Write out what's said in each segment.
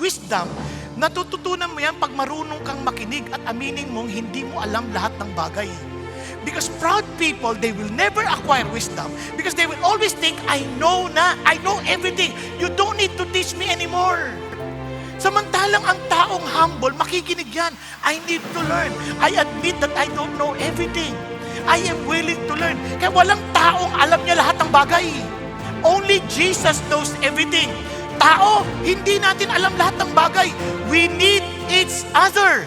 wisdom, natututunan mo yan pag marunong kang makinig at aminin mong hindi mo alam lahat ng bagay. Because proud people, they will never acquire wisdom because they will always think, I know everything. You don't need to teach me anymore. Samantalang ang taong humble, makikinig yan. I need to learn. I admit that I don't know everything. I am willing to learn. Kaya walang taong alam niya lahat ng bagay. Only Jesus knows everything. Tao, hindi natin alam lahat ng bagay. We need each other.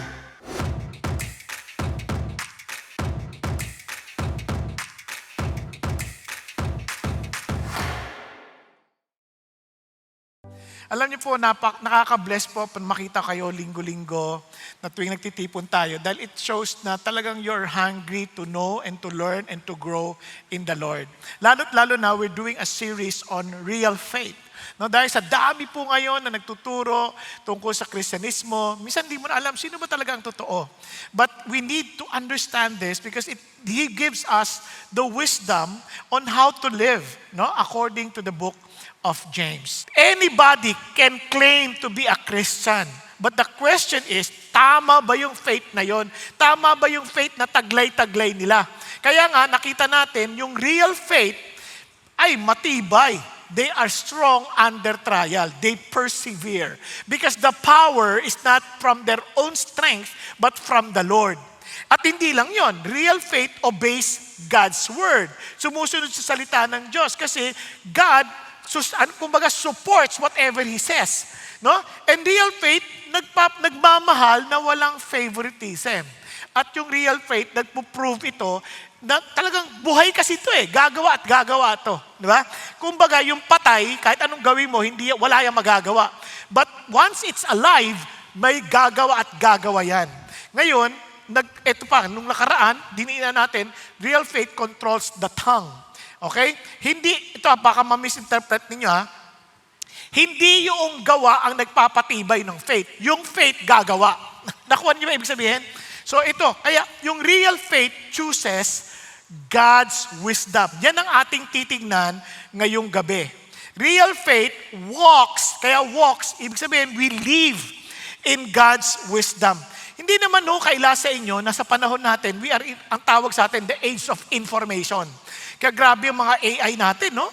Alam niyo po, nakaka-bless po pag makita kayo linggo-linggo na tuwing nagtitipon tayo dahil it shows na talagang you're hungry to know and to learn and to grow in the Lord. Lalo't-lalo na we're doing a series on real faith. No, dahil sa dami po ngayon na nagtuturo tungkol sa Kristyanismo, minsan di mo na alam sino ba talaga ang totoo. But we need to understand this because He gives us the wisdom on how to live, no, according to the book of James. Anybody can claim to be a Christian. But the question is, tama ba yung faith na yon? Tama ba yung faith na taglay-taglay nila? Kaya nga, nakita natin, yung real faith ay matibay. They are strong under trial. They persevere. Because the power is not from their own strength, but from the Lord. At hindi lang yon, real faith obeys God's word. Sumusunod sa salita ng Diyos kasi God, kumbaga, supports whatever He says. No? And real faith, nagmamahal na walang favoritism. At yung real faith, nagpo-prove ito na talagang buhay kasi ito gagawa at gagawa ito. Di ba? Kumbaga, yung patay, kahit anong gawin mo, wala yung magagawa. But once it's alive, may gagawa at gagawa yan. Ngayon, ito pa, nung nakaraan, diniinan natin, real faith controls the tongue. Okay? Ito baka ma-misinterpret ninyo Hindi yung gawa ang nagpapatibay ng faith. Yung faith gagawa. Nakuha niyo ba ibig sabihin? So ito, kaya yung real faith chooses God's wisdom. Yan ang ating titignan ngayong gabi. Real faith walks, ibig sabihin, we live in God's wisdom. Hindi naman kaila sa inyo na sa panahon natin, we are ang tawag sa atin, the age of information. Kaya grabe yung mga AI natin, no?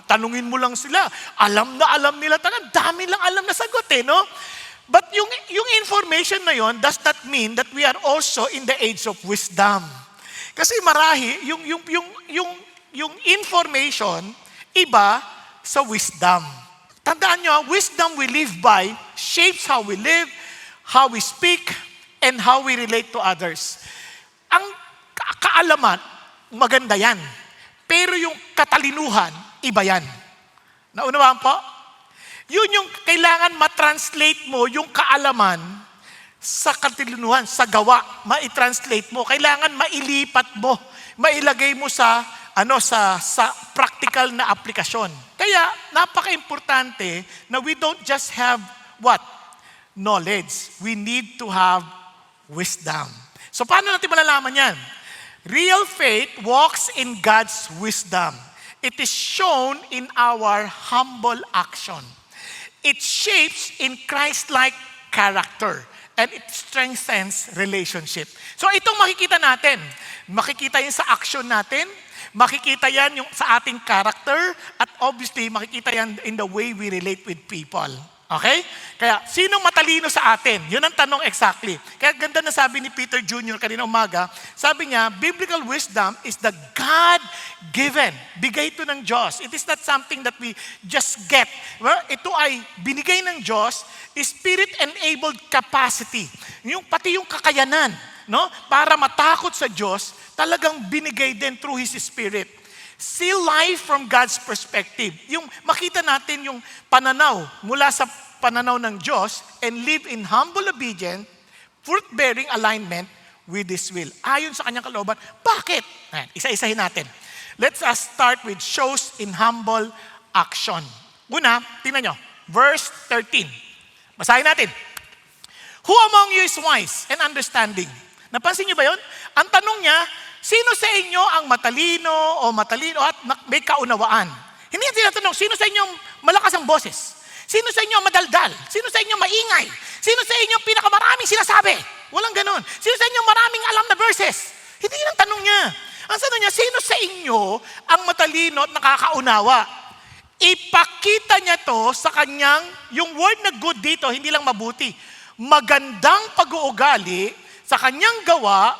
Tanungin mo lang sila. Alam na alam nila. Dami lang alam na sagot, no? But yung information na yon does not mean that we are also in the age of wisdom. Kasi marahi, yung information, iba sa wisdom. Tandaan nyo, wisdom we live by shapes how we live, how we speak, and how we relate to others. Ang kaalaman, maganda yan. Pero yung katalinuhan, iba yan. Naunawaan po? Yun yung kailangan matranslate mo yung kaalaman sa katalinuhan, sa gawa. Ma-translate mo. Kailangan mailipat mo. Mailagay mo sa practical na aplikasyon. Kaya, napaka-importante na we don't just have what? Knowledge. We need to have wisdom. So, paano natin malalaman yan? Real faith walks in God's wisdom. It is shown in our humble action. It shapes in Christ-like character. And it strengthens relationship. So itong makikita natin. Makikita yan sa action natin. Makikita yan yung sa ating character. At obviously, makikita yan in the way we relate with people. Okay? Kaya, sinong matalino sa atin? Yun ang tanong exactly. Kaya ganda na sabi ni Peter Jr. kanina umaga, sabi niya, biblical wisdom is the God-given. Bigay ito ng Diyos. It is not something that we just get. Well, ito ay binigay ng Diyos, Spirit-enabled capacity. Pati yung kakayanan, no? Para matakot sa Diyos, talagang binigay din through His Spirit. See life from God's perspective. Yung makita natin yung pananaw mula sa pananaw ng Diyos and live in humble obedience, fruit-bearing alignment with His will. Ayon sa kanyang kalooban. Bakit? Isa-isahin natin. Let's start with shows in humble action. Una, tingnan nyo. Verse 13. Basahin natin. Who among you is wise and understanding? Napansin nyo ba yun? Ang tanong niya, sino sa inyo ang matalino at may kaunawaan? Hindi niya tinatanong, sino sa inyo ang malakas ang boses? Sino sa inyo ang madaldal? Sino sa inyo maingay? maingay? Sino sa inyo ang pinakamaraming sinasabi? Walang ganon. Sino sa inyo maraming alam na verses? Hindi yun ang tanong niya. Ang tanong niya, sino sa inyo ang matalino at nakakaunawa? Ipakita niya to sa kanyang, yung word na good dito, hindi lang mabuti. Magandang pag-uugali sa kanyang gawa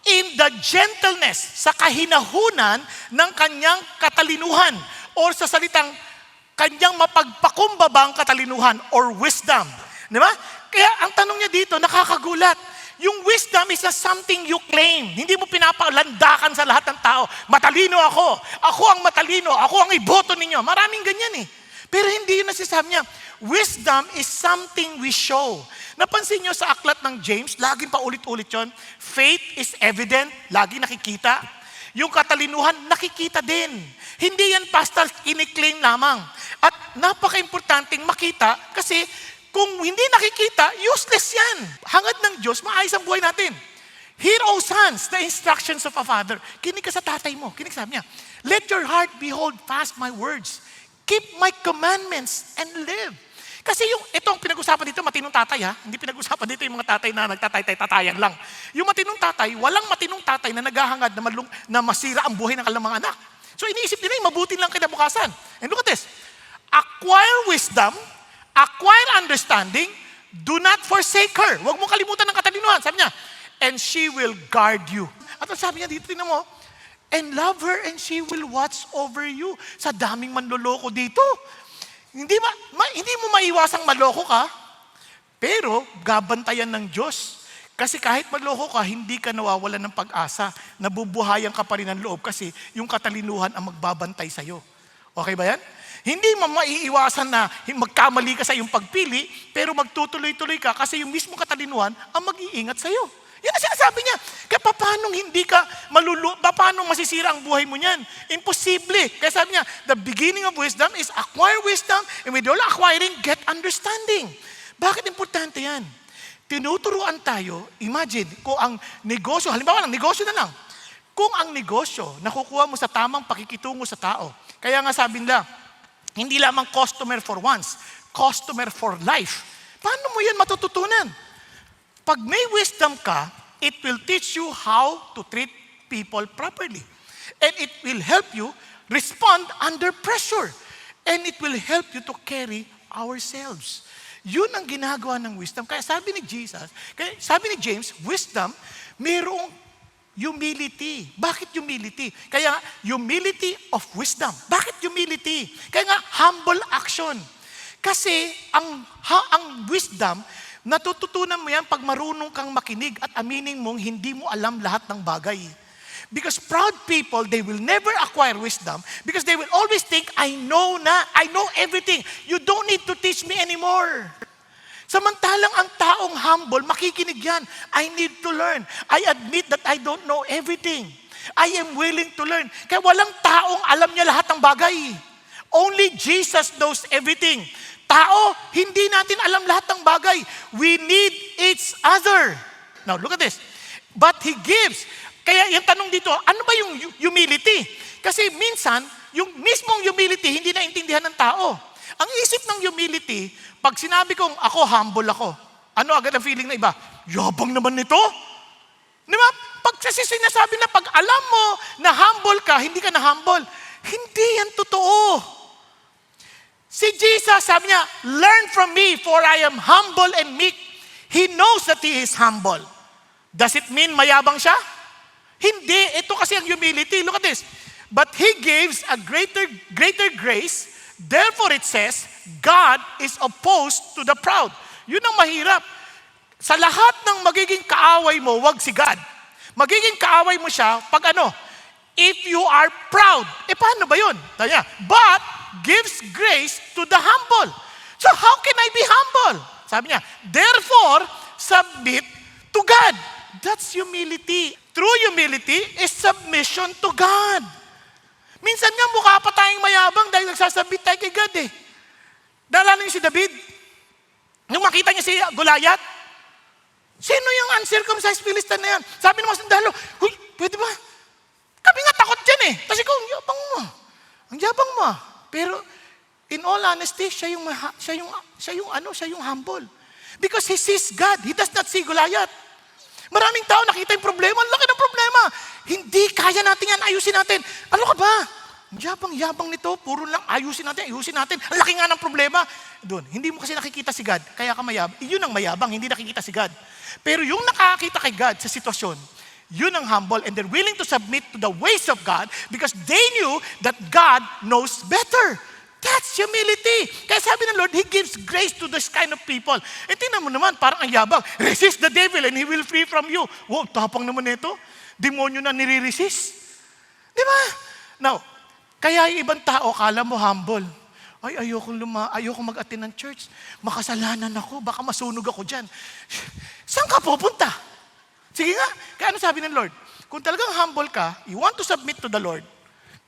in the gentleness, sa kahinahunan ng kanyang katalinuhan or sa salitang kanyang mapagpakumbabang katalinuhan or wisdom. Di ba? Kaya ang tanong niya dito, nakakagulat. Yung wisdom is not something you claim. Hindi mo pinapalandakan sa lahat ng tao. Matalino ako. Ako ang matalino. Ako ang iboto ninyo. Maraming ganyan eh. Pero hindi yun nasasabi niya. Wisdom is something we show. Napansin niyo sa aklat ng James, laging paulit-ulit yun. Faith is evident. Lagi nakikita. Yung katalinuhan, nakikita din. Hindi yan basta iniklaim lamang. At napaka-importanting makita kasi kung hindi nakikita, useless yan. Hangad ng Diyos, maayos ang buhay natin. Hear, O sons, the instructions of a father. Kinig ka sa tatay mo. Kinig sabi niya, let your heart behold fast my words. Keep my commandments and live. Kasi itong pinag-usapan dito, matinong tatay ha. Hindi pinag-usapan dito yung mga tatay na nagtatay-tatayan lang. Yung matinong tatay, walang matinong tatay na naghahangad na masira ang buhay ng kanilang mga anak. So iniisip nila yung mabuti lang kinabukasan. And look at this. Acquire wisdom, acquire understanding, do not forsake her. Huwag mong kalimutan ng katalinuhan. Sabi niya, and she will guard you. At ang sabi niya dito, tingnan mo, and love her and she will watch over you. Sa daming manloloko dito. Hindi mo maiwasang maloko ka, pero gabantayan ng Diyos. Kasi kahit maloko ka, hindi ka nawawalan ng pag-asa. Nabubuhayan ka pa rin ng loob kasi yung katalinuhan ang magbabantay sa'yo. Okay ba yan? Hindi mo maiiwasan na magkamali ka sa iyong pagpili, pero magtutuloy-tuloy ka kasi yung mismo katalinuhan ang mag-iingat sa iyo. Yan ang sinasabi niya. Kaya paano hindi ka paano masisira ang buhay mo niyan? Imposible. Kaya sabi niya, the beginning of wisdom is acquire wisdom, and with all acquiring, get understanding. Bakit importante yan? Tinuturuan tayo, imagine, kung ang negosyo, halimbawa ng negosyo na lang, kung ang negosyo nakukuha mo sa tamang pakikitungo sa tao, kaya nga sabi nila, hindi lamang customer for once, customer for life. Paano mo yan matututunan? Pag may wisdom ka, it will teach you how to treat people properly. And it will help you respond under pressure. And it will help you to carry ourselves. Yun ang ginagawa ng wisdom. Kaya sabi ni James, wisdom, mayroong humility. Bakit humility? Kaya humility of wisdom. Bakit humility? Kaya nga humble action. Kasi ang wisdom, natututunan mo yan pag marunong kang makinig at aminin mong hindi mo alam lahat ng bagay. Because proud people, they will never acquire wisdom because they will always think, I know everything. You don't need to teach me anymore. Samantalang ang taong humble, makikinig yan. I need to learn. I admit that I don't know everything. I am willing to learn. Kaya walang taong alam niya lahat ng bagay. Only Jesus knows everything. Tao, hindi natin alam lahat ng bagay. We need each other. Now, look at this. But He gives. Kaya yung tanong dito, ano ba yung humility? Kasi minsan, yung mismong humility, hindi naintindihan ng tao. Ang isip ng humility, pag sinabi kong ako, humble ako, ano agad ang feeling na iba? Yabang naman nito. Di ba? Pag sinasabi na pag alam mo na humble ka, hindi ka na humble. Hindi yan totoo. Si Jesus, sabi niya, learn from me for I am humble and meek. He knows that He is humble. Does it mean mayabang siya? Hindi. Ito kasi ang humility. Look at this. But He gives a greater grace. Therefore it says, God is opposed to the proud. Yun ang mahirap. Sa lahat ng magiging kaaway mo, wag si God. Magiging kaaway mo siya pag if you are proud. Paano ba yun? But gives grace to the humble. So how can I be humble? Sabi niya, therefore, submit to God. That's humility. True humility is submission to God. Minsan nga mukha pa tayong mayabang dahil nagsasabit tayo kay God eh. Naalala niyo si David? Nung makita niya si Goliath, sino yung uncircumcised Philistine na yan? Sabi ng mga sundalo, huy, pwede ba? Kami nga takot dyan eh. Kasi kung ang yabang mo. Pero in all honesty, siya yung humble. Because he sees God. He does not see Goliath. Maraming tao nakita yung problema. Ang laki ng problema. Hindi kaya natin yan. Ayusin natin. Ano ka ba? Yabang-yabang nito. Puro lang ayusin natin. Ang laki nga ng problema. Doon, hindi mo kasi nakikita si God. Kaya ka mayabang. Yun ang mayabang. Hindi nakikita si God. Pero yung nakakita kay God sa sitwasyon, yun ang humble and they're willing to submit to the ways of God because they knew that God knows better. That's humility. Kaya sabi ng Lord, He gives grace to this kind of people. E tingnan mo naman, parang ang yabang. Resist the devil and he will flee from you. Wow, tapang naman ito. Demonyo na nire-resist. Di ba? Now, kaya yung ibang tao, kala mo humble. Ay, ayoko mag-attend ng church. Makasalanan ako, baka masunog ako dyan. Saan ka pupunta? Sige nga. Kaya ano sabi ng Lord? Kung talagang humble ka, you want to submit to the Lord,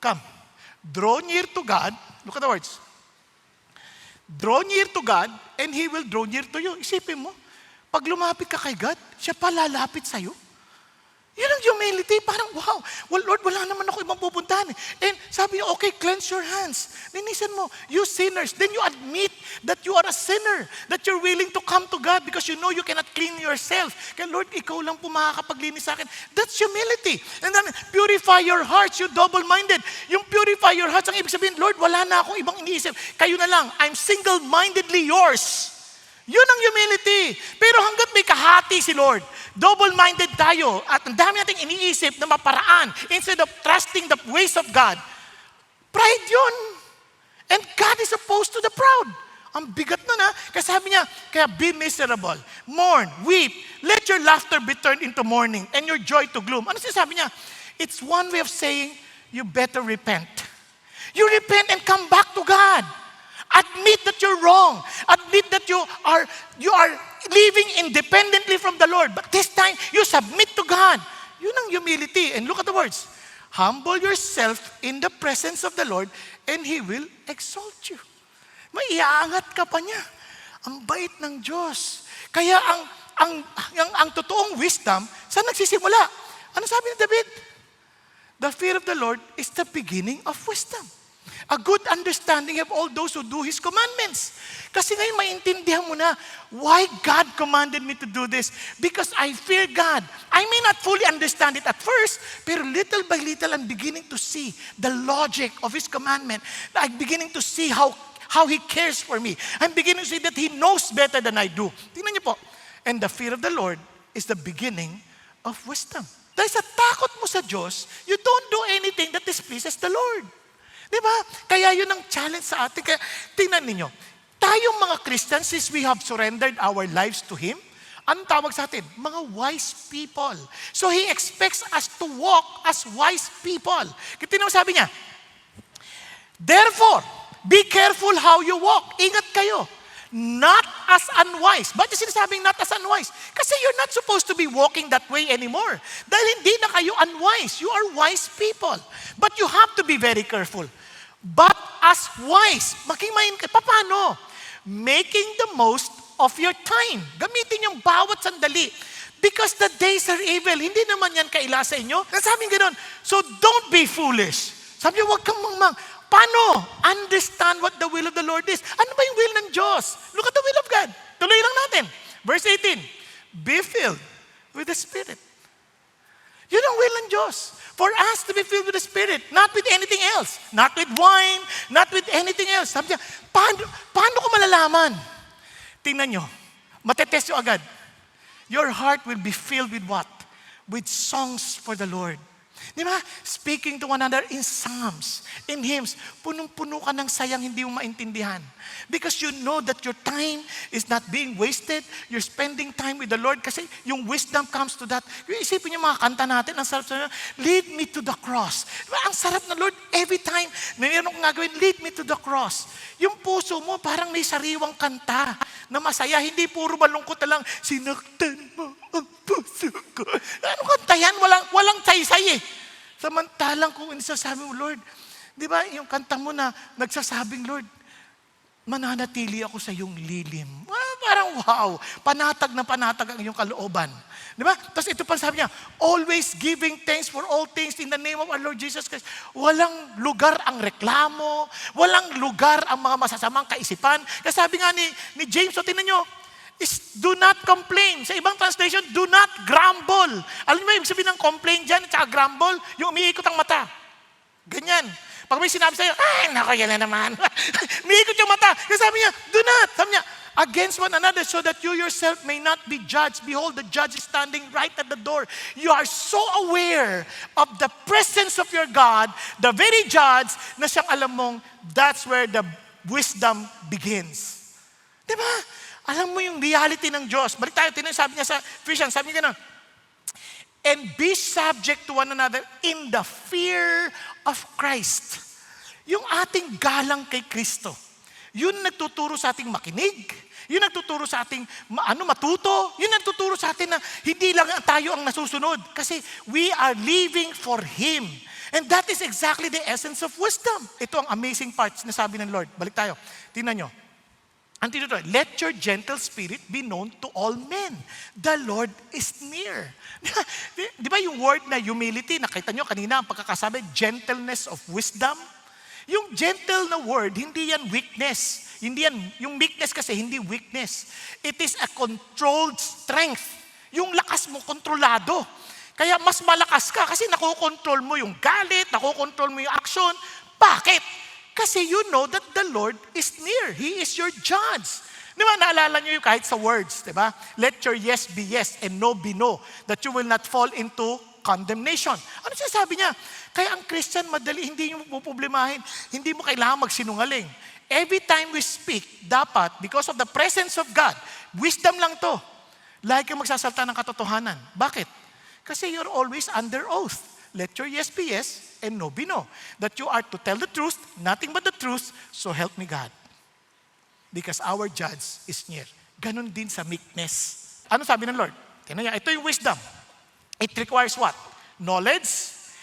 come. Draw near to God. Look at the words. Draw near to God and He will draw near to you. Isipin mo, pag lumapit ka kay God, siya pa lalapit sa'yo. Yun ang humility. Parang, wow, well, Lord, wala naman ako ibang pupuntahan. And sabi niya, okay, cleanse your hands. Linisan mo, you sinners. Then you admit that you are a sinner, that you're willing to come to God because you know you cannot clean yourself. Kaya Lord, ikaw lang po makakapaglinis sa akin. That's humility. And then, purify your hearts, you double-minded. Yung purify your hearts, ang ibig sabihin, Lord, wala na akong ibang iniisip. Kayo na lang, I'm single-mindedly yours. Yun ang humility. Pero hanggat may kahati si Lord, double-minded tayo at ang dami nating iniisip na maparaan instead of trusting the ways of God, pride yun. And God is opposed to the proud. Ang bigat nun ha. Kaya sabi niya, kaya be miserable, mourn, weep, let your laughter be turned into mourning and your joy to gloom. Ano sinasabi niya? It's one way of saying, you better repent. You repent and come back to God. Admit that you're wrong. Admit that you are living independently from the Lord. But this time, you submit to God. Yun ang humility. And look at the words. Humble yourself in the presence of the Lord and He will exalt you. Maiaangat ka pa niya. Ang bait ng Diyos. Kaya ang totoong wisdom, saan nagsisimula? Ano sabi ni David? The fear of the Lord is the beginning of wisdom. A good understanding of all those who do His commandments. Kasi ngayon maintindihan mo na why God commanded me to do this. Because I fear God. I may not fully understand it at first, pero little by little I'm beginning to see the logic of His commandment. I'm beginning to see how He cares for me. I'm beginning to see that He knows better than I do. Tingnan niyo po. And the fear of the Lord is the beginning of wisdom. Dahil sa takot mo sa Diyos, you don't do anything that displeases the Lord. Di ba? Kaya yun ang challenge sa atin. Kaya tingnan ninyo, tayong mga Christians, since we have surrendered our lives to Him, anong tawag sa atin? Mga wise people. So He expects us to walk as wise people. Tingnan mo sabi niya, therefore, be careful how you walk. Ingat kayo. Not as unwise. Bakit sinasabing not as unwise? Kasi you're not supposed to be walking that way anymore. Dahil hindi na kayo unwise. You are wise people. But you have to be very careful. But as wise, makimain ka. Paano? Making the most of your time. Gamitin yung bawat sandali. Because the days are evil. Hindi naman yan kaila sa inyo. Nasabing ganoon. So don't be foolish. Sabi niyo, huwag kang mangmang. Paano? Understand what the will of the Lord is. Ano ba yung will ng Diyos? Look at the will of God. Tuloy lang natin. Verse 18. Be filled with the Spirit. Yun ang will ng Diyos. For us to be filled with the Spirit. Not with anything else. Not with wine. Not with anything else. Sabi niya, paano ko malalaman? Tingnan nyo. Matetest nyo agad. Your heart will be filled with what? With songs for the Lord. Di ba? Speaking to one another in psalms, in hymns, punong-puno ka ng sayang hindi mo maintindihan. Because you know that your time is not being wasted. You're spending time with the Lord kasi yung wisdom comes to that. Yung isipin yung mga kanta natin, ang sarap sa lead me to the cross. Diba? Ang sarap na Lord, every time may meron kong gagawin, lead me to the cross. Yung puso mo parang may sariwang kanta na masaya, hindi puro malungkot na lang, sinaktan mo ang puso ko. Ano kanta yan? Walang saysay eh. Samantalang kung inasasabi mo, Lord, di ba yung kanta mo na nagsasabing, Lord, mananatili ako sa iyong lilim. Parang wow, panatag na panatag ang iyong kalooban. Di ba? Tapos ito pa sabi niya, always giving thanks for all things in the name of our Lord Jesus Christ. Walang lugar ang reklamo, walang lugar ang mga masasamang kaisipan. Kasi sabi nga ni James, so tingnan nyo, is do not complain. Sa ibang translation, do not grumble. Alam niyo ba yung sabihin ng complain dyan at saka grumble? Yung umiikot ang mata. Ganyan. Pag may sinabi sa'yo, ay, nako, yan na naman. Umiikot yung mata. Kasi sabi niya, do not. Sabi niya, against one another so that you yourself may not be judged. Behold, the judge is standing right at the door. You are so aware of the presence of your God, the very judge, na siyang alam mong that's where the wisdom begins. Diba? Alam mo yung reality ng Diyos. Balik tayo, sabi niya sa Ephesians, sabi niya gano'n, and be subject to one another in the fear of Christ. Yung ating galang kay Kristo. Yun nagtuturo sa ating makinig. Yun nagtuturo sa ating matuto. Yun nagtuturo sa atin na hindi lang tayo ang nasusunod. Kasi we are living for Him. And that is exactly the essence of wisdom. Ito ang amazing part na sabi ng Lord. Balik tayo. Tingnan nyo. Ang tinutuloy, let your gentle spirit be known to all men. The Lord is near. Di ba yung word na humility, nakita nyo kanina ang pagkakasabi, gentleness of wisdom? Yung gentle na word, hindi yan weakness. Hindi yan, yung weakness kasi, hindi weakness. It is a controlled strength. Yung lakas mo, kontrolado. Kaya mas malakas ka kasi nakokontrol mo yung galit, nakokontrol mo yung action. Bakit? Kasi you know that the Lord is near. He is your judge. Di ba, naalala nyo yung kahit sa words, di ba? Let your yes be yes and no be no, that you will not fall into condemnation. Ano sinasabi niya? Kaya ang Christian, madali, hindi mo puproblemahin. Hindi mo kailangan magsinungaling. Every time we speak, dapat, because of the presence of God, wisdom lang to. Lagi kang magsasalta ng katotohanan. Bakit? Kasi you're always under oath. Let your yes be yes and no be no. That you are to tell the truth, nothing but the truth, so help me God. Because our judge is near. Ganon din sa meekness. Ano sabi ng Lord? Tingnan niya, ito yung wisdom. It requires what? Knowledge,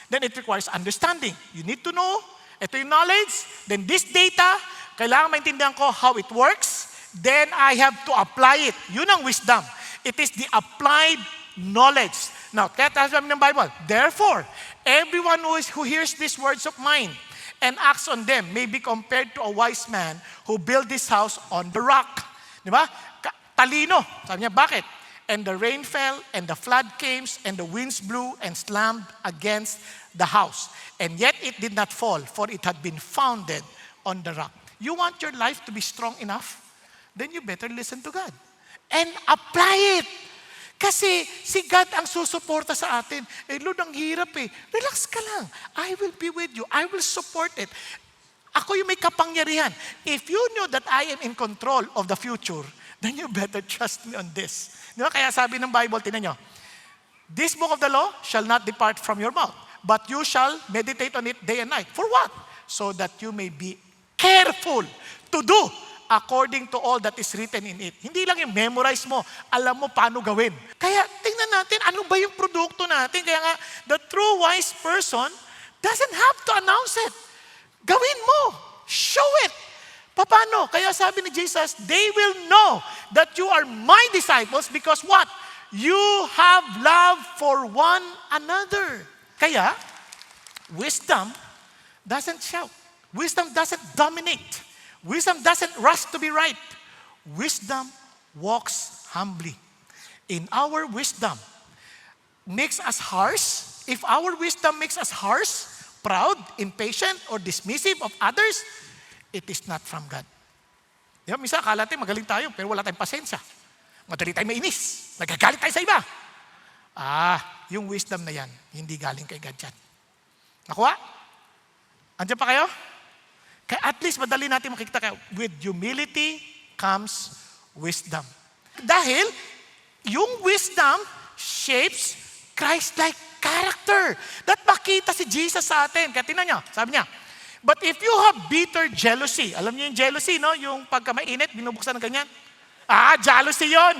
then it requires understanding. You need to know, ito yung knowledge, then this data, kailangan maintindihan ko how it works, then I have to apply it. Yun ang wisdom. It is the applied knowledge. Now, kaya tayo sabi ng Bible, therefore, everyone who hears these words of mine and acts on them may be compared to a wise man who built this house on the rock. Di ba? Talino. Sabi niya, bakit? And the rain fell, and the flood came, and the winds blew and slammed against the house. And yet it did not fall, for it had been founded on the rock. You want your life to be strong enough? Then you better listen to God. And apply it. Kasi si God ang susuporta sa atin. Lord, ang hirap eh. Relax ka lang. I will be with you. I will support it. Ako yung may kapangyarihan. If you know that I am in control of the future, then you better trust me on this. Di ba? Kaya sabi ng Bible, tinan nyo, this book of the law shall not depart from your mouth, but you shall meditate on it day and night. For what? So that you may be careful to do according to all that is written in it. Hindi lang yung memorize mo, alam mo paano gawin. Kaya tingnan natin, ano ba yung produkto natin? Kaya nga, the true wise person doesn't have to announce it. Gawin mo. Show it. Paano? Kaya sabi ni Jesus, they will know that you are my disciples because what? You have love for one another. Kaya, wisdom doesn't shout. Wisdom doesn't dominate. Wisdom doesn't rush to be right. Wisdom walks humbly. In our wisdom makes us harsh. If our wisdom makes us harsh, proud, impatient, or dismissive of others, it is not from God. Di ba, minsan akala natin magaling tayo, pero wala tayong pasensya. Madali tayong mainis. Nagagalit tayo sa iba. Yung wisdom na yan, hindi galing kay God yan. Nakuha? Andiyan pa kayo? Kaya at least madali natin makikita kayo. With humility comes wisdom. Dahil yung wisdom shapes Christ-like character. That makita si Jesus sa atin. Kaya tingnan nyo, sabi niya, but if you have bitter jealousy, alam niyo yung jealousy, no? Yung pagka mainit, binubuksan ng ganyan. Jealousy yun.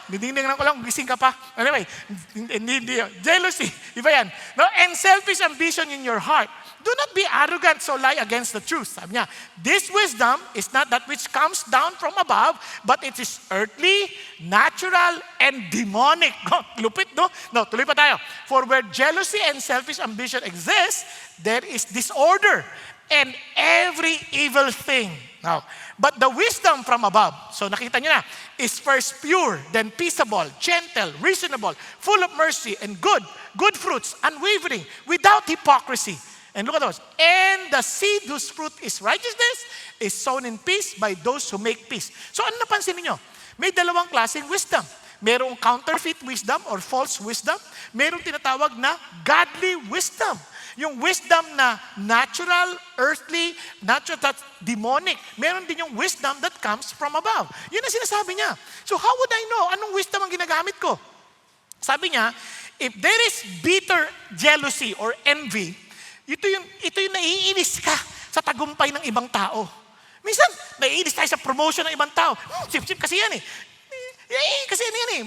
Dinignan ko lang, gising ka pa. Anyway, hindi yun. Jealousy. Di ba yan? No? And selfish ambition in your heart. Do not be arrogant, so lie against the truth. Sabi niya, this wisdom is not that which comes down from above, but it is earthly, natural, and demonic. Lupit, no? No, tuloy pa tayo. For where jealousy and selfish ambition exist, there is disorder and every evil thing. Now, but the wisdom from above, so nakita nyo na, is first pure, then peaceable, gentle, reasonable, full of mercy and good fruits, unwavering, without hypocrisy. And look at those. And the seed whose fruit is righteousness is sown in peace by those who make peace. So ano napansin niyo? May dalawang klaseng wisdom. Merong counterfeit wisdom or false wisdom. Merong tinatawag na godly wisdom. Yung wisdom na natural, earthly, natural, that's demonic. Meron din yung wisdom that comes from above. Yun ang sinasabi niya. So how would I know anong wisdom ang ginagamit ko? Sabi niya, if there is bitter jealousy or envy, ito yung naiinis ka sa tagumpay ng ibang tao. Minsan, naiinis tayo sa promotion ng ibang tao. Sip-sip kasi yan eh. Kasi yan eh.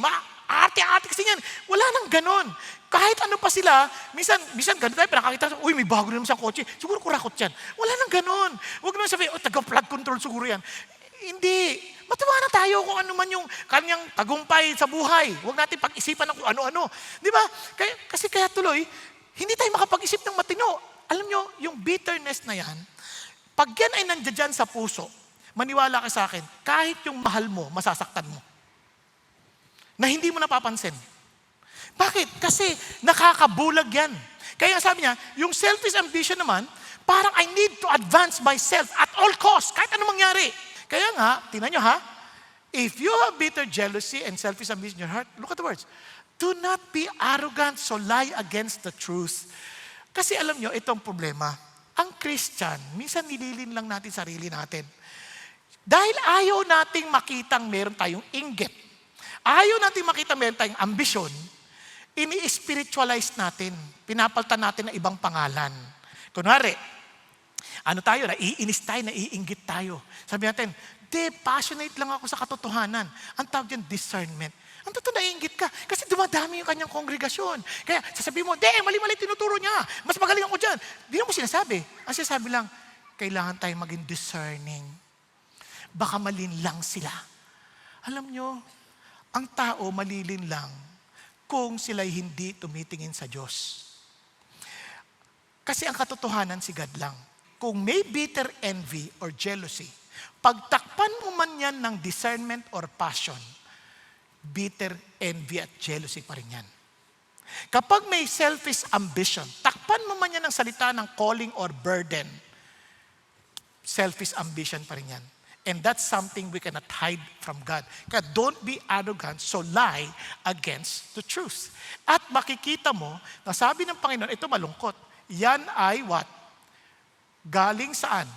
Arte-arte kasi yan. Wala nang ganon. Kahit ano pa sila, minsan ganun tayo, pinakakita, uy, may bago na naman siyang kotse. Siguro kurakot yan. Wala nang ganon. Huwag naman sabihin, taga-flood control siguro yan. Hindi. Matawa na tayo kung ano man yung kanyang tagumpay sa buhay. Huwag natin pag-isipan ng kung ano-ano. Di ba? Kaya tuloy, hindi tayo makapag-isip ng matino. Alam nyo, yung bitterness na yan, pag yan ay nandiyan sa puso, maniwala ka sa akin, kahit yung mahal mo, masasaktan mo. Na hindi mo napapansin. Bakit? Kasi nakakabulag yan. Kaya sabi niya, yung selfish ambition naman, parang I need to advance myself at all costs, kahit ano mangyari. Kaya nga, tingnan nyo ha, if you have bitter jealousy and selfish ambition in your heart, look at the words, do not be arrogant, so lie against the truth. Kasi alam nyo, itong problema, ang Christian, minsan nililin lang natin sarili natin. Dahil ayaw nating makitang meron tayong inggit. Ayaw natin makita meron tayong ambisyon, ini-spiritualize natin. Pinapaltan natin ng ibang pangalan. Kunwari, naiinis tayo, naiinggit tayo. Sabi natin, passionate lang ako sa katotohanan. Ang tawag dyan, discernment. Ang totoo, naiinggit ka. Kasi dumadami yung kanyang kongregasyon. Kaya sasabihin mo, mali-mali tinuturo niya. Mas magaling ako dyan. Di mo sinasabi. Ang sinasabi lang, kailangan tayong maging discerning. Baka malin lang sila. Alam nyo, ang tao malilin lang kung sila'y hindi tumitingin sa Diyos. Kasi ang katotohanan si God lang. Kung may bitter envy or jealousy, pagtakpan mo man yan ng discernment or passion, bitter envy at jealousy pa rin yan. Kapag may selfish ambition, takpan mo man yan ng salita ng calling or burden, selfish ambition pa rin yan. And that's something we cannot hide from God. Kaya don't be arrogant, so lie against the truth. At makikita mo, na sabi ng Panginoon, ito malungkot, yan ay what? Galing saan?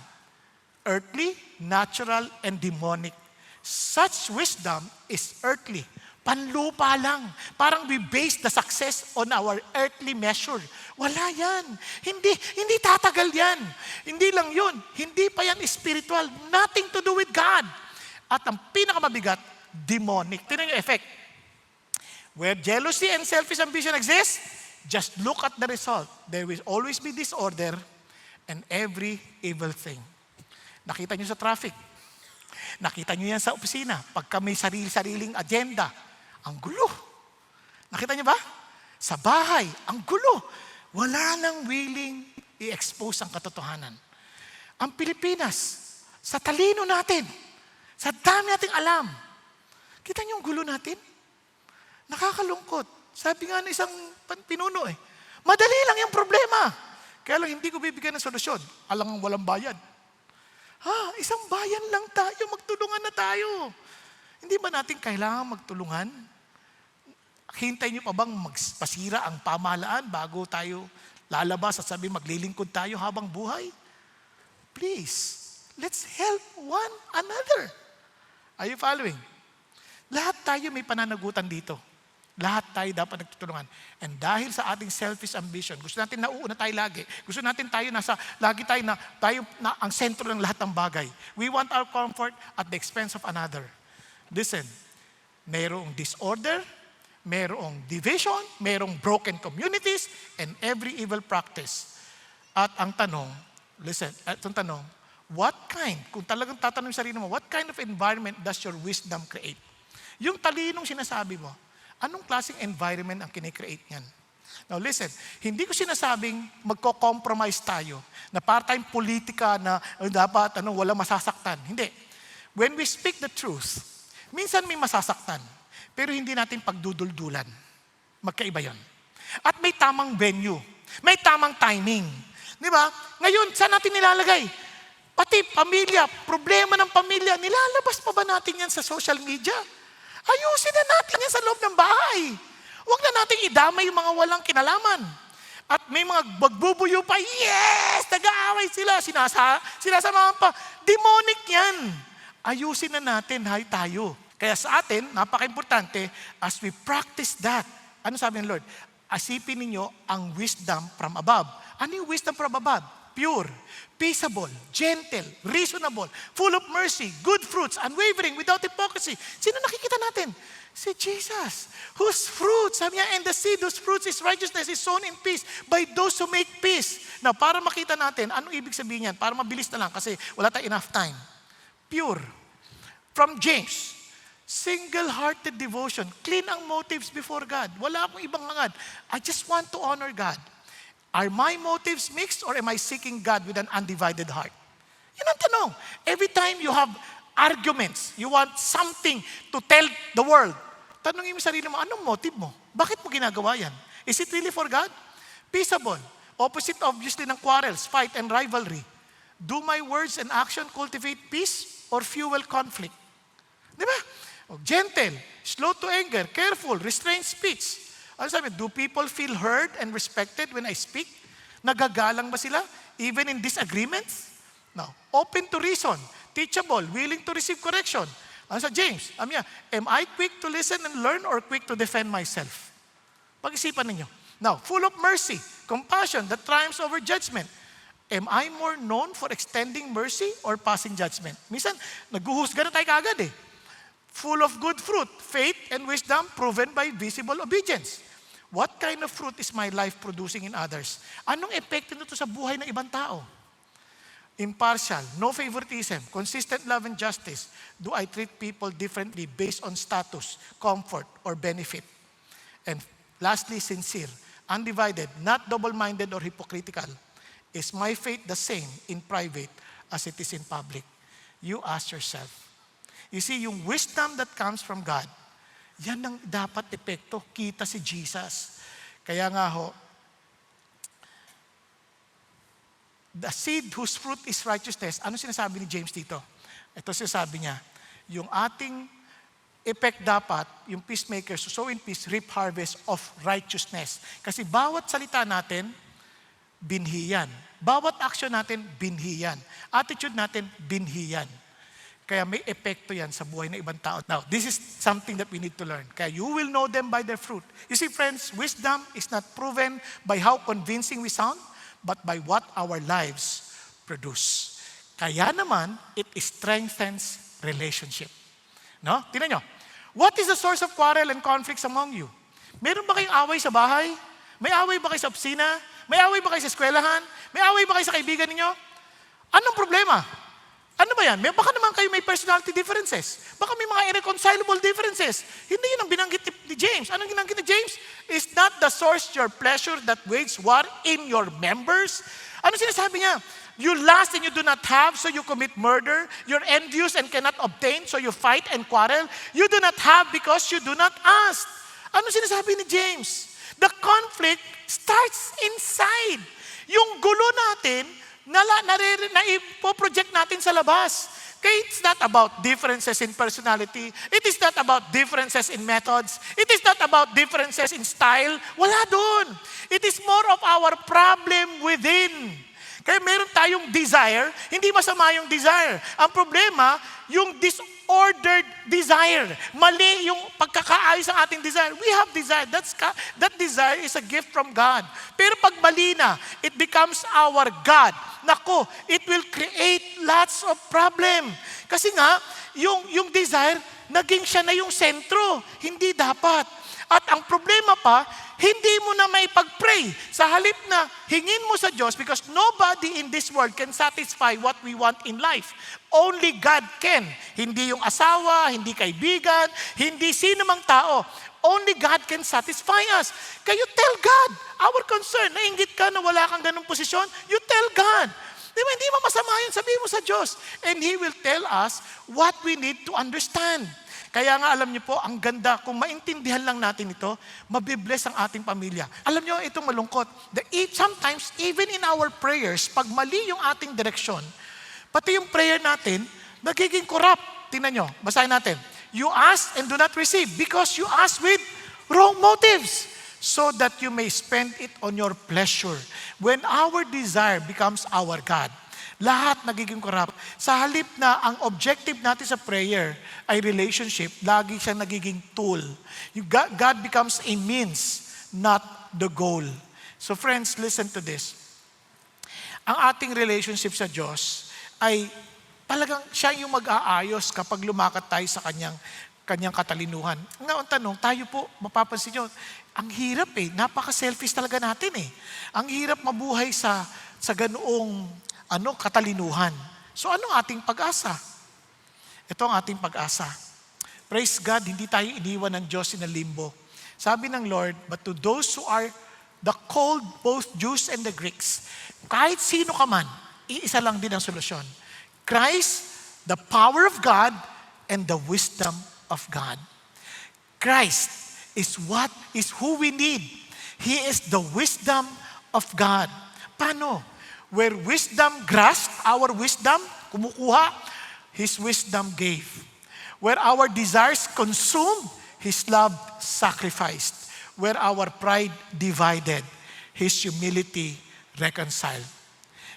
Earthly, natural, and demonic. Such wisdom is earthly. Panlupa lang. Parang we base the success on our earthly measure. Wala yan. Hindi tatagal yan. Hindi lang yun. Hindi pa yan spiritual. Nothing to do with God. At ang pinakamabigat, demonic. Tingnan yung effect. Where jealousy and selfish ambition exist, just look at the result. There will always be disorder and every evil thing. Nakita nyo sa traffic. Nakita nyo yan sa opisina. Pagka may sarili-sariling agenda, ang gulo. Nakita nyo ba? Sa bahay, ang gulo. Wala nang willing i-expose ang katotohanan. Ang Pilipinas, sa talino natin, sa dami nating alam, kita nyo ang gulo natin? Nakakalungkot. Sabi nga ng isang pinuno madali lang yung problema. Kaya lang hindi ko bibigyan ng solusyon. Alang walang bayad. Isang bayan lang tayo, magtulungan na tayo. Hindi ba natin kailangan magtulungan? Hintay niyo pa bang magpasira ang pamahalaan bago tayo lalabas at sabi maglilingkod tayo habang buhay? Please, let's help one another. Are you following? Lahat tayo may pananagutan dito. Lahat tayo dapat nagtutulungan. And dahil sa ating selfish ambition, gusto natin nauuna tayo lagi. Gusto natin lagi tayo na ang sentro ng lahat ng bagay. We want our comfort at the expense of another. Listen, mayroong disorder, mayroong division, mayroong broken communities, and every evil practice. At ang tanong, kung talagang tatanong sa sarili mo, what kind of environment does your wisdom create? Yung talinong sinasabi mo, anong klaseng environment ang kinikreate niyan? Now listen, hindi ko sinasabing magko-compromise tayo na para tayong politika na dapat wala masasaktan. Hindi. When we speak the truth, minsan may masasaktan, pero hindi natin pagduduldulan. Magkaiba yon. At may tamang venue, may tamang timing. Di ba? Ngayon, saan natin nilalagay? Pati pamilya, problema ng pamilya, nilalabas pa ba natin yan sa social media? Ayusin na natin yan sa loob ng bahay. Huwag na natin idamay yung mga walang kinalaman. At may mga bagbubuyo pa, yes! Nag-aaway sila, sinasamahan pa. Demonic yan. Ayusin na natin, tayo. Kaya sa atin, napaka-importante, as we practice that, ano sabi ng Lord? Asipin ninyo ang wisdom from above. Ano yung wisdom from above? Pure, peaceable, gentle, reasonable, full of mercy, good fruits, unwavering, without hypocrisy. Sino nakikita natin? Si Jesus, whose fruits, sabi niya, and the seed whose fruits is righteousness is sown in peace by those who make peace. Now, para makita natin, anong ibig sabihin yan? Para mabilis na lang kasi wala tayong enough time. Pure. From James, single-hearted devotion. Clean ang motives before God. Wala akong ibang hangad. I just want to honor God. Are my motives mixed or am I seeking God with an undivided heart? Yan ang tanong. Every time you have arguments, you want something to tell the world, tanongin mo sarili mo, anong motive mo? Bakit mo ginagawa yan? Is it really for God? Peaceable. Opposite obviously ng quarrels, fight, and rivalry. Do my words and action cultivate peace or fuel conflict? Di ba? Gentle, slow to anger, careful, restrained speech. Ano sabi? Do people feel heard and respected when I speak? Nagagalang ba sila? Even in disagreements? No. Open to reason, teachable, willing to receive correction. Ano sa James? Am I quick to listen and learn or quick to defend myself? Pag-isipan ninyo. Now, full of mercy, compassion that triumphs over judgment. Am I more known for extending mercy or passing judgment? Minsan, naghuhusga na tayo kaagad eh. Full of good fruit, faith and wisdom proven by visible obedience. What kind of fruit is my life producing in others? Anong epekto nito sa buhay ng ibang tao? Impartial, no favoritism, consistent love and justice. Do I treat people differently based on status, comfort, or benefit? And lastly, sincere, undivided, not double-minded or hypocritical. Is my faith the same in private as it is in public? You ask yourself. You see, yung wisdom that comes from God, yan ang dapat epekto. Kita si Jesus. Kaya nga the seed whose fruit is righteousness. Ano sinasabi ni James dito? Ito sinasabi niya, yung ating effect dapat, yung peacemakers, sow in peace, reap harvest of righteousness. Kasi bawat salita natin, binhi yan. Bawat action natin, binhi yan. Attitude natin, binhi yan. Kaya may epekto yan sa buhay ng ibang tao. Now, this is something that we need to learn. Kaya you will know them by their fruit. You see, friends, wisdom is not proven by how convincing we sound, but by what our lives produce. Kaya naman, it strengthens relationship. No? Tingnan nyo. What is the source of quarrel and conflicts among you? Meron ba kayong away sa bahay? May away ba kayo sa opisina? May away ba kayo sa eskwelahan? May away ba kayo sa kaibigan ninyo? Anong problema? Ano ba yan? Baka naman kayo may personality differences. Baka may mga irreconcilable differences. Hindi yun ang binanggit ni James. Anong binanggit ni James? Is not the source your pleasure that wage war in your members? Ano sinasabi niya? You lust and you do not have, so you commit murder. You're envious and cannot obtain, so you fight and quarrel. You do not have because you do not ask. Ano sinasabi ni James? The conflict starts inside. Yung gulo natin, ipo-project natin sa labas. Okay, it's not about differences in personality. It is not about differences in methods. It is not about differences in style. Wala doon. It is more of our problem within. Kaya meron tayong desire, hindi masama yung desire. Ang problema, yung disordered desire. Mali yung pagkakaayos ng ating desire. We have desire. That desire is a gift from God. Pero pag mali na, it becomes our God. Naku, it will create lots of problem. Kasi nga, yung desire, naging siya na yung sentro. Hindi dapat. At ang problema pa, hindi mo na may pag-pray. Sa halip na hingin mo sa Diyos, because nobody in this world can satisfy what we want in life. Only God can. Hindi yung asawa, hindi kaibigan, hindi sino mang tao. Only God can satisfy us. Kaya tell God our concern. Nainggit ka na wala kang ganung posisyon, you tell God. Di ba, hindi mo masama yun, sabihin mo sa Diyos. And He will tell us what we need to understand. Kaya nga alam niyo po, ang ganda, kung maintindihan lang natin ito, mabibless ang ating pamilya. Alam niyo, itong malungkot, sometimes even in our prayers, pag mali yung ating direksyon, pati yung prayer natin, nagiging corrupt. Tingnan niyo, basahin natin. You ask and do not receive because you ask with wrong motives, so that you may spend it on your pleasure. When our desire becomes our God, lahat nagiging corrupt. Sa halip na ang objective natin sa prayer ay relationship, lagi siyang nagiging tool. God becomes a means, not the goal. So friends, listen to this. Ang ating relationship sa Diyos ay talagang siya yung mag-aayos kapag lumakad tayo sa kanyang katalinuhan. Ngayon tanong, tayo po, mapapansin nyo, ang hirap napaka-selfish talaga natin Ang hirap mabuhay sa ganoong katalinuhan. So ano ang ating pag-asa? Ito ang ating pag-asa. Praise God, hindi tayo iniwan ng Diyos in a limbo. Sabi ng Lord, but to those who are the called, both Jews and the Greeks, kahit sino ka man, iisa lang din ang solusyon. Christ, the power of God, and the wisdom of God. Christ is who we need. He is the wisdom of God. Paano? Where wisdom grasped our wisdom, kumukuha, His wisdom gave. Where our desires consumed, His love sacrificed. Where our pride divided, His humility reconciled.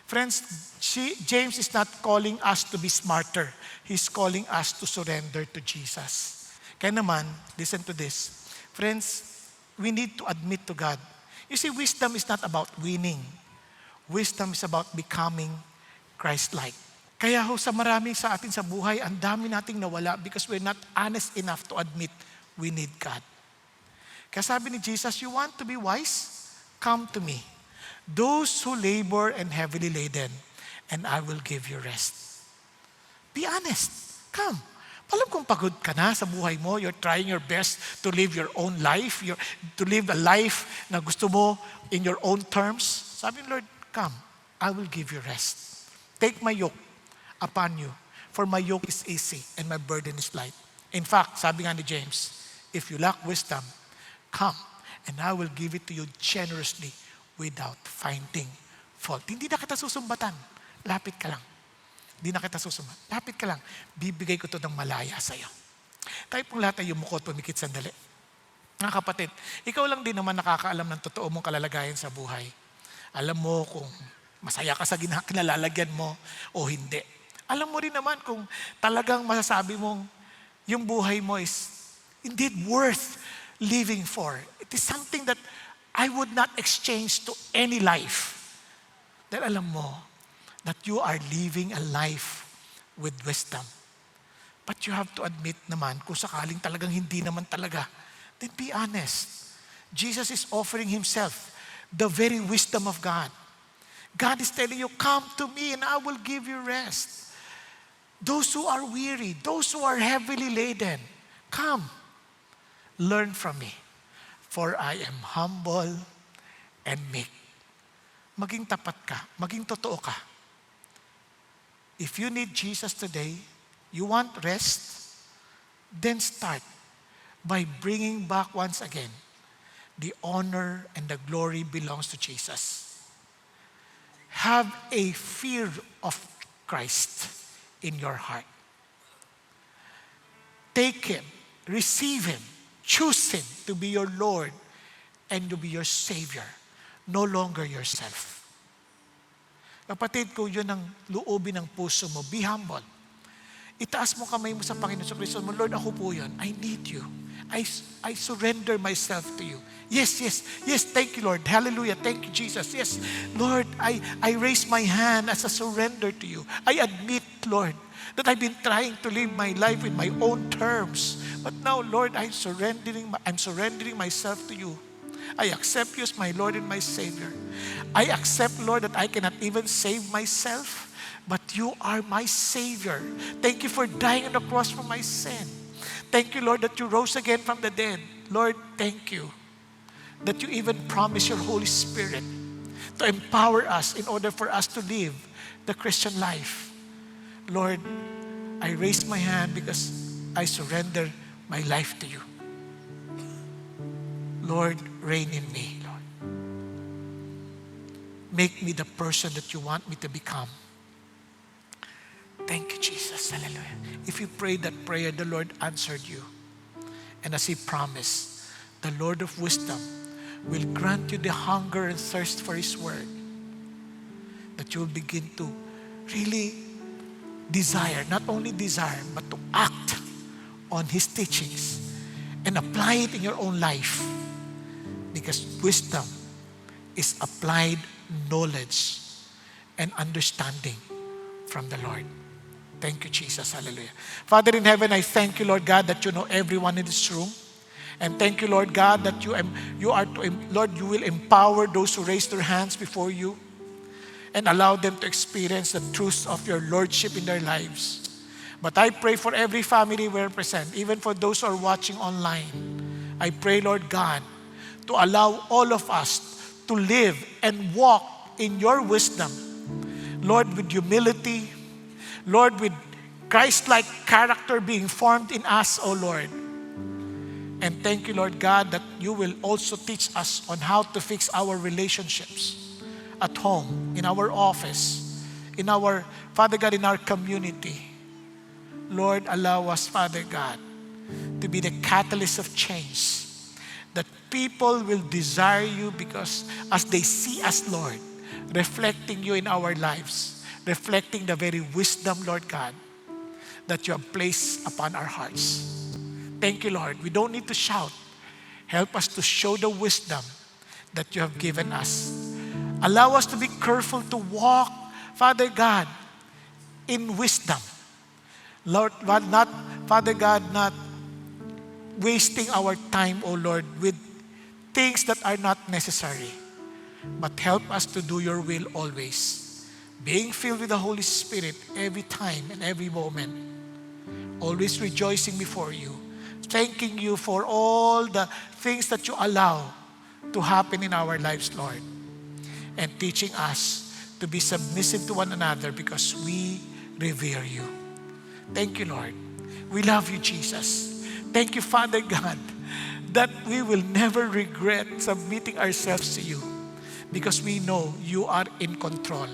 Friends, James is not calling us to be smarter. He's calling us to surrender to Jesus. Kaya naman, listen to this. Friends, we need to admit to God. You see, wisdom is not about winning. Wisdom is about becoming Christ-like. Kaya sa marami sa atin sa buhay, ang dami nating nawala because we're not honest enough to admit we need God. Kaya sabi ni Jesus, you want to be wise? Come to me. Those who labor and heavily laden, and I will give you rest. Be honest. Come. Alam kung pagod ka na sa buhay mo, you're trying your best to live your own life, to live a life na gusto mo in your own terms. Sabi ni Lord, come, I will give you rest. Take my yoke upon you, for my yoke is easy and my burden is light. In fact, sabi nga ni James, if you lack wisdom, come, and I will give it to you generously without finding fault. Hindi na kita susumbatan. Lapit ka lang. Hindi na kita susumbat. Lapit ka lang. Bibigay ko to ng malaya sa'yo. Tayo pong lahat ay yumuko at pumikit sandali. Mga kapatid, ikaw lang din naman nakakaalam ng totoo mong kalalagayan sa buhay. Alam mo kung masaya ka sa kinalalagyan mo o hindi. Alam mo rin naman kung talagang masasabi mong yung buhay mo is indeed worth living for. It is something that I would not exchange to any life. Dahil alam mo that you are living a life with wisdom. But you have to admit naman, kung sakaling talagang hindi naman talaga, then be honest. Jesus is offering Himself, the very wisdom of God. God is telling you, come to me and I will give you rest. Those who are weary, those who are heavily laden, come, learn from me. For I am humble and meek. Maging tapat ka, maging totoo ka. If you need Jesus today, you want rest, then start by bringing back once again the honor and the glory belongs to Jesus. Have a fear of Christ in your heart. Take Him, receive Him, choose Him to be your Lord and to be your Savior, no longer yourself. Kapatid, kung yun ang loobin ng puso mo, be humble. Itaas mo kamay mo sa Panginoon sa Kristo mo, Lord, ako po yun. I need you. I surrender myself to you. Yes, yes, yes, thank you, Lord. Hallelujah, thank you, Jesus. Yes, Lord, I raise my hand as a surrender to you. I admit, Lord, that I've been trying to live my life in my own terms. But now, Lord, I'm surrendering myself to you. I accept you as my Lord and my Savior. I accept, Lord, that I cannot even save myself, but you are my Savior. Thank you for dying on the cross for my sin. Thank you, Lord, that you rose again from the dead. Lord, thank you that you even promise your Holy Spirit to empower us in order for us to live the Christian life. Lord, I raise my hand because I surrender my life to you. Lord, reign in me, Lord. Make me the person that you want me to become. Thank you, Jesus. Hallelujah. If you prayed that prayer, the Lord answered you. And as He promised, the Lord of wisdom will grant you the hunger and thirst for His word, that you will begin to really desire, not only desire, but to act on His teachings and apply it in your own life. Because wisdom is applied knowledge and understanding from the Lord. Thank you, Jesus. Hallelujah. Father in heaven, I thank you, Lord God, that you know everyone in this room. And thank you, Lord God, that you will empower those who raise their hands before you and allow them to experience the truth of your Lordship in their lives. But I pray for every family we represent, even for those who are watching online. I pray, Lord God, to allow all of us to live and walk in your wisdom. Lord, with humility, Lord, with Christ-like character being formed in us, O Lord. And thank you, Lord God, that you will also teach us on how to fix our relationships at home, in our office, in our, Father God, in our community. Lord, allow us, Father God, to be the catalyst of change, that people will desire you because as they see us, Lord, reflecting you in our lives, reflecting the very wisdom, Lord God, that you have placed upon our hearts. Thank you, Lord. We don't need to shout. Help us to show the wisdom that you have given us. Allow us to be careful to walk, Father God, in wisdom. Lord, not, Father God, not wasting our time, O Lord, with things that are not necessary. But help us to do your will always. Being filled with the Holy Spirit every time and every moment. Always rejoicing before you. Thanking you for all the things that you allow to happen in our lives, Lord. And teaching us to be submissive to one another because we revere you. Thank you, Lord. We love you, Jesus. Thank you, Father God, that we will never regret submitting ourselves to you because we know you are in control.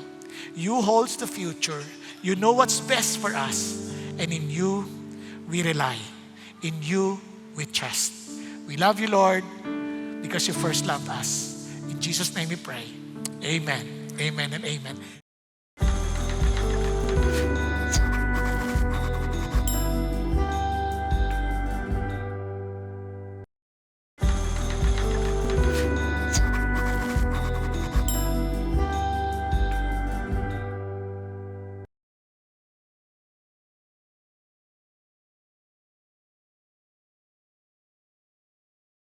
You hold the future. You know what's best for us. And in you, we rely. In you, we trust. We love you, Lord, because you first loved us. In Jesus' name we pray. Amen. Amen and amen.